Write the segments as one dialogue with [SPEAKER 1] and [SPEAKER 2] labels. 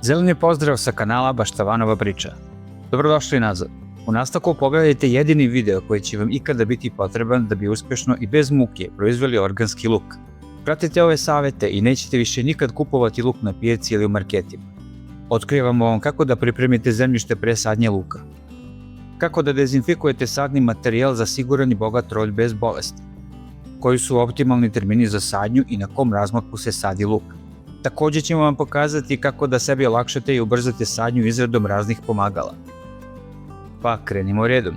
[SPEAKER 1] Zeleni pozdrav sa kanala Baštavanova priča. Dobrodošli nazad. U nastavku pogledajte jedini video koji će vam ikada biti potreban da bi uspješno i bez muke proizveli organski luk. Pratite ove savete i nećete više nikad kupovati luk na pijaci ili u marketima. Otkrivamo vam kako da pripremite zemljište pre sadnje luka. Kako da dezinfikujete sadni materijal za siguran i bogat rolj bez bolesti. Koji su optimalni termini za sadnju i na kom razmaku se sadi luk. Također ćemo vam pokazati kako da sebi olakšate i ubrzate sadnju izradom raznih pomagala. Pa krenimo redom.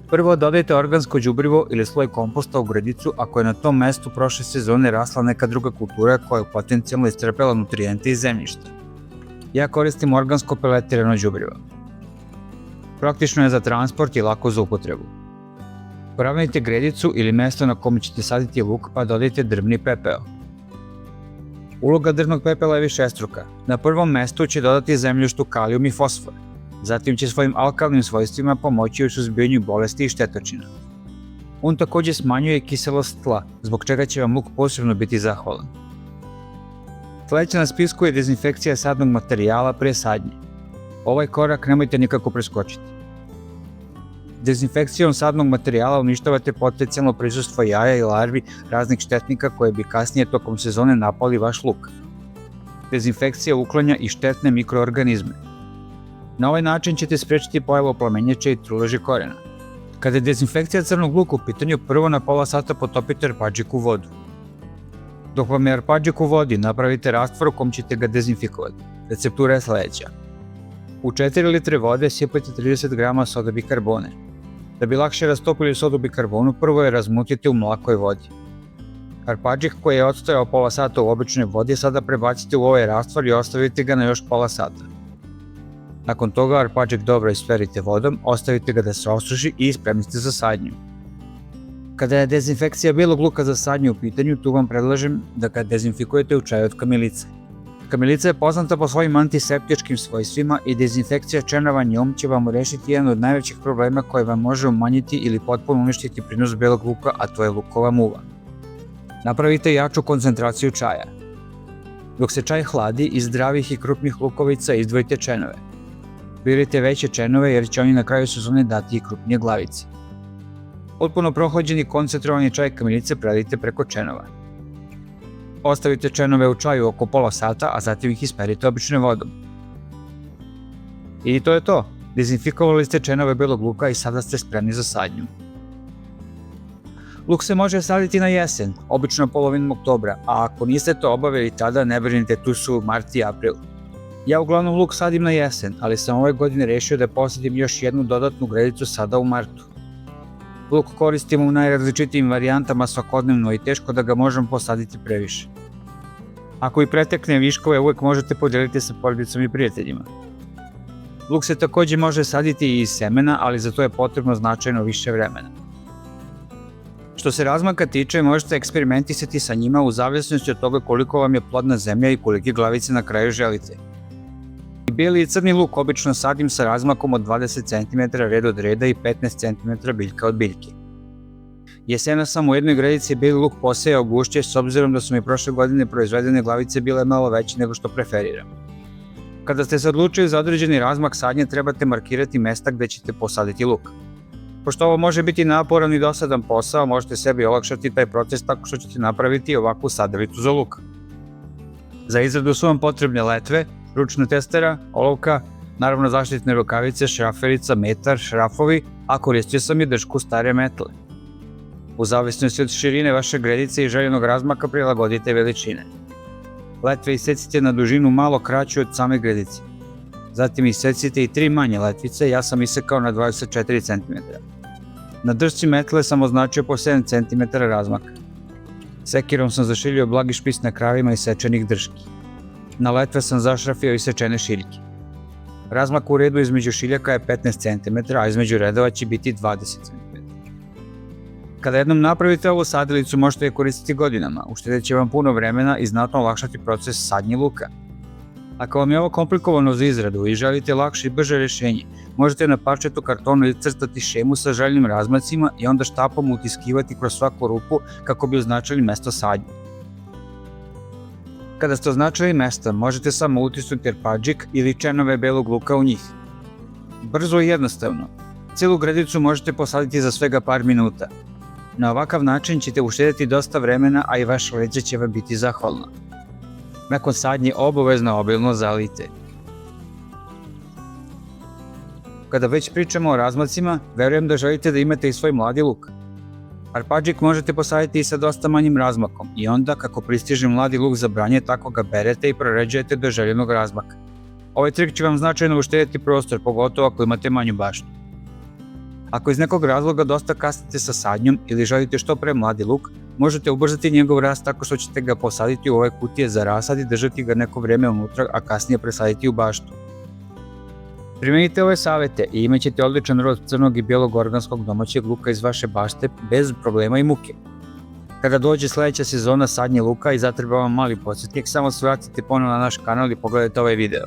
[SPEAKER 1] Prvo dodajte organsko đubrivo ili sloj komposta u gredicu ako je na tom mestu prošle sezone rasla neka druga kultura koja je potencijalno iscrpela nutrijente iz zemljišta. Ja koristim organsko peletirano đubrivo. Praktično je za transport i lako za upotrebu. Poravnajte gredicu ili mesto na kome ćete saditi luk pa dodajte drvni pepeo. Uloga drvnog pepela je višestruka. Na prvom mestu će dodati zemljištu kalijum i fosfor. Zatim će svojim alkalnim svojstvima pomoći u suzbijanju bolesti i štetočina. On također smanjuje kiselost tla, zbog čega će vam luk posebno biti zahvalan. Sledeća na spisku je dezinfekcija sadnog materijala pre sadnje. Ovaj korak nemojte nikako preskočiti. Dezinfekcijom sadnog materijala uništavate potencijalno prisustvo jaja i larvi raznih štetnika koje bi kasnije tokom sezone napali vaš luk. Dezinfekcija uklanja i štetne mikroorganizme. Na ovaj način ćete sprečiti pojavu plamenjača i truleži korena. Kada je dezinfekcija crnog luka u pitanju, prvo na pola sata potopite arpadžik u vodu. Dok vam je arpadžik u vodi, napravite rastvor u kom ćete ga dezinfikovati. Receptura je sledeća. U 4 litre vode sipajte 30 g soda bikarbone. Da bi lakše rastopili sodu bikarbonu, prvo je razmutite u mlakoj vodi. Arpadžik koji je odstojao pola sata u običnoj vodi sada prebacite u ovaj rastvor i ostavite ga na još pola sata. Nakon toga arpadžik dobro isperite vodom, ostavite ga da se osuši i spremni ste za sadnju. Kada je dezinfekcija belog luka za sadnju u pitanju, tu vam predlažem da ga dezinfikujete u čaju od kamilice. Kamilica je poznata po svojim antiseptičkim svojstvima i dezinfekcija čenova njom će vam rešiti jedan od najvećih problema koje vam može umanjiti ili potpuno uništiti prinos belog luka, a to je lukova muva. Napravite jaču koncentraciju čaja. Dok se čaj hladi, iz zdravih i krupnih lukovica izdvojite čenove. Birajte veće čenove jer će oni na kraju sezone dati i krupnije glavice. Potpuno prohlađeni koncentrovani čaj kamilice prelite preko čenova. Ostavite čenove u čaju oko pola sata, a zatim ih isperite običnom vodom. I to je to. Dezinfikovali ste čenove belog luka i sada ste spremni za sadnju. Luk se može saditi na jesen, obično polovinom oktobra, a ako niste to obavili tada, ne brinite, tu su mart i april. Ja uglavnom luk sadim na jesen, ali sam ove godine rešio da posadim još jednu dodatnu gredicu sada u martu. Luk koristimo u najrazličitijim varijantama svakodnevno i teško da ga možemo posaditi previše. Ako i pretekne viškove, uvek možete podeliti sa porodicom i prijateljima. Luk se također može saditi i iz semena, ali za to je potrebno značajno više vremena. Što se razmaka tiče, možete eksperimentisati sa njima u zavisnosti od toga koliko vam je plodna zemlja i kolike glavice na kraju želite. Bijeli i crni luk obično sadim sa razmakom od 20 cm red od reda i 15 cm biljka od biljke. Jesena sam u jednoj gredici bijeli luk posejao gušće s obzirom da su mi prošle godine proizvedene glavice bile malo veće nego što preferiram. Kada ste se odlučili za određeni razmak sadnje, trebate markirati mesta gde ćete posaditi luk. Pošto ovo može biti naporan i dosadan posao, možete sebi olakšati taj proces tako što ćete napraviti ovakvu sadalicu za luk. Za izradu su vam potrebne letve, ručna testera, olovka, naravno zaštitne rukavice, šraferica, metar, šrafovi, a koristio sam i dršku stare metle. U zavisnosti od širine vaše gredice i željenog razmaka prilagodite veličine. Letve isecite na dužinu malo kraću od same gredice. Zatim isecite i 3 manje letvice, ja sam isekao na 24 cm. Na držci metle sam označio po 7 cm razmaka. Sekirom sam zašiljio blagi špis na kravima isečenih drški. Na letve sam zašrafio isečene šiljke. Razmak u redu između šiljaka je 15 cm, a između redova će biti 20 cm. Kada jednom napravite ovu sadilicu, možete je koristiti godinama, uštedjet će vam puno vremena i znatno olakšati proces sadnje luka. Ako vam je ovo komplikovano za izradu i želite lakše i brže rješenje, možete na parčetu kartonu iscrtati šemu sa željenim razmacima i onda štapom utiskivati kroz svaku rupu kako bi označili mesto sadnje. Kada ste označili mesta, možete samo utisnuti arpadžik ili čenove belog luka u njih. Brzo i jednostavno. Cijelu gredicu možete posaditi za svega par minuta. Na ovakav način ćete uštedjeti dosta vremena, a i vaše leđe će vam biti zahvalno. Nakon sadnje obavezno obilno zalijte. Kada već pričamo o razmacima, verujem da želite da imate i svoj mladi luk. Arpadžik možete posaditi i sa dosta manjim razmakom i onda kako pristiže mladi luk za branje tako ga berete i proređujete do željenog razmaka. Ovaj trik će vam značajno uštedjeti prostor, pogotovo ako imate manju baštu. Ako iz nekog razloga dosta kasnite sa sadnjom ili želite što pre mladi luk, možete ubrzati njegov rast tako što ćete ga posaditi u ove kutije za rasad i držati ga neko vreme unutra, a kasnije presaditi u baštu. Primenite ove savete i imat ćete odličan rod crnog i bijelog organskog domaćeg luka iz vaše bašte bez problema i muke. Kada dođe sledeća sezona sadnje luka i zatreba vam mali podsjetnik, samo se vratite ponovno na naš kanal i pogledajte ovaj video.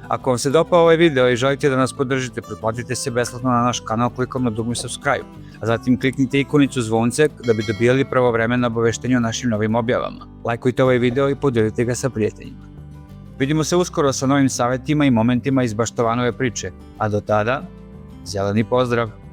[SPEAKER 1] Ako vam se dopao ovaj video i želite da nas podržite, pretplatite se besplatno na naš kanal klikom na dugme subscribe, a zatim kliknite ikonicu zvonce da bi dobijali pravovremeno obaveštenje o našim novim objavama. Lajkujte ovaj video i podelite ga sa prijateljima. Vidimo se uskoro sa novim savetima i momentima iz Baštovanove priče, a do tada, zeleni pozdrav!